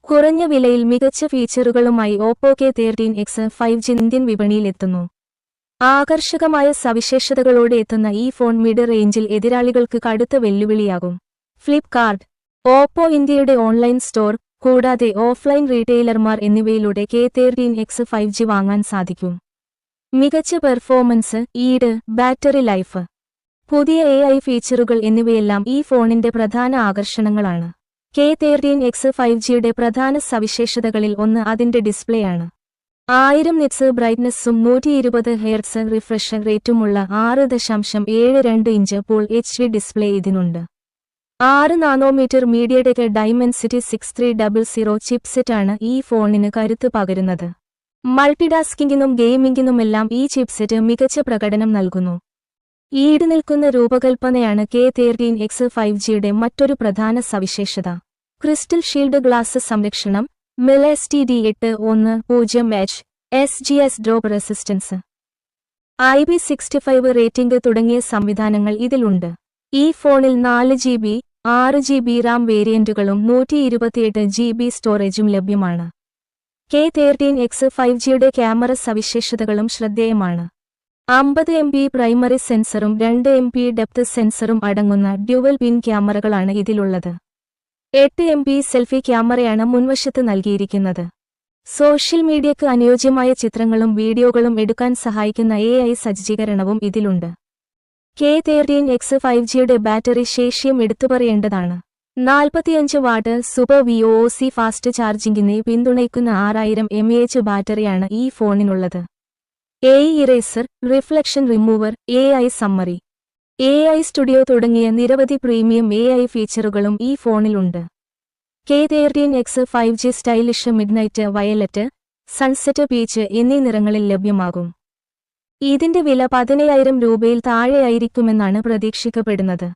കുറഞ്ഞ വിലയിൽ മികച്ച ഫീച്ചറുകളുമായി ഓപ്പോ K13X 5G ഇന്ത്യൻ വിപണിയിലെത്തുന്നു. ആകർഷകമായ സവിശേഷതകളോടെ എത്തുന്ന ഈ ഫോൺ മിഡ് റേഞ്ചിൽ എതിരാളികൾക്ക് കടുത്ത വെല്ലുവിളിയാകും. ഫ്ലിപ്കാർട്ട്, ഓപ്പോ ഇന്ത്യയുടെ ഓൺലൈൻ സ്റ്റോർ, കൂടാതെ ഓഫ്ലൈൻ റീറ്റെയിലർമാർ എന്നിവയിലൂടെ K13X 5G വാങ്ങാൻ സാധിക്കും. മികച്ച പെർഫോമൻസ്, ബാറ്ററി ലൈഫ്, പുതിയ AI ഫീച്ചറുകൾ എന്നിവയെല്ലാം ഈ ഫോണിന്റെ പ്രധാന ആകർഷണങ്ങളാണ്. K13X 5Gയുടെ പ്രധാന സവിശേഷതകളിൽ ഒന്ന് അതിന്റെ ഡിസ്പ്ലേയാണ്. 1000 നിറ്റ്സ് ബ്രൈറ്റ്നസ്സും 120 ഹെർട്സ് റിഫ്രഷ് റേറ്റുമുള്ള 6.72 ഇഞ്ച് ഫുൾ HD ഡിസ്പ്ലേ ഇതിനുണ്ട്. 6 നാനോമീറ്റർ മീഡിയടെക് ഡൈമെൻസിറ്റി 6300 ചിപ്സെറ്റാണ് ഈ ഫോണിന് കരുത്ത് പകരുന്നത്. മൾട്ടിടാസ്കിങ്ങിനും ഗെയിമിംഗിനുമെല്ലാം ഈ ചിപ്സെറ്റ് മികച്ച പ്രകടനം നൽകുന്നു. ഈടുനിൽക്കുന്ന രൂപകൽപ്പനയാണ് K13X 5Gയുടെ മറ്റൊരു പ്രധാന സവിശേഷത. ക്രിസ്റ്റൽ ഷീൽഡ് ഗ്ലാസ് സംരക്ഷണം, MIL-STD810H, SGS drop resistance, IP65 rating തുടങ്ങിയ സംവിധാനങ്ങൾ ഇതിലുണ്ട്. ഈ ഫോണിൽ 4GB, 6GB റാം വേരിയന്റുകളും 128GB സ്റ്റോറേജും ലഭ്യമാണ്. K13X 5Gയുടെ ക്യാമറ സവിശേഷതകളും ശ്രദ്ധേയമാണ്. 50MP പ്രൈമറി സെൻസറും 2MP ഡെപ്ത് സെൻസറും അടങ്ങുന്ന ഡ്യുവൽ പിൻ ക്യാമറകളാണ് ഇതിലുള്ളത്. 8MP സെൽഫി ക്യാമറയാണ് മുൻവശത്ത് നൽകിയിരിക്കുന്നത്. സോഷ്യൽ മീഡിയയ്ക്ക് അനുയോജ്യമായ ചിത്രങ്ങളും വീഡിയോകളും എടുക്കാൻ സഹായിക്കുന്ന AI സജ്ജീകരണവും ഇതിലുണ്ട്. K13X 5Gയുടെ ബാറ്ററി ശേഷിയും എടുത്തുപറയേണ്ടതാണ്. 45 വാട്ട് സൂപ്പർ VOC ഫാസ്റ്റ് ചാർജിംഗിനെ പിന്തുണയ്ക്കുന്ന 6000 mAh ബാറ്ററിയാണ് ഈ ഫോണിനുള്ളത്. AI eraser, reflection remover, AI summary, AI studio തുടങ്ങിയ നിരവധി പ്രീമിയം AI ഫീച്ചറുകളും ഈ ഫോണിലുണ്ട്. K13X 5G stylish midnight violet, sunset peach എന്നീ നിറങ്ങളിൽ ലഭ്യമാകും. ഇതിന്റെ വില 10000 രൂപയിൽ താഴെയായിരിക്കുമെന്നാണ് പ്രതീക്ഷിക്കപ്പെടുന്നത്.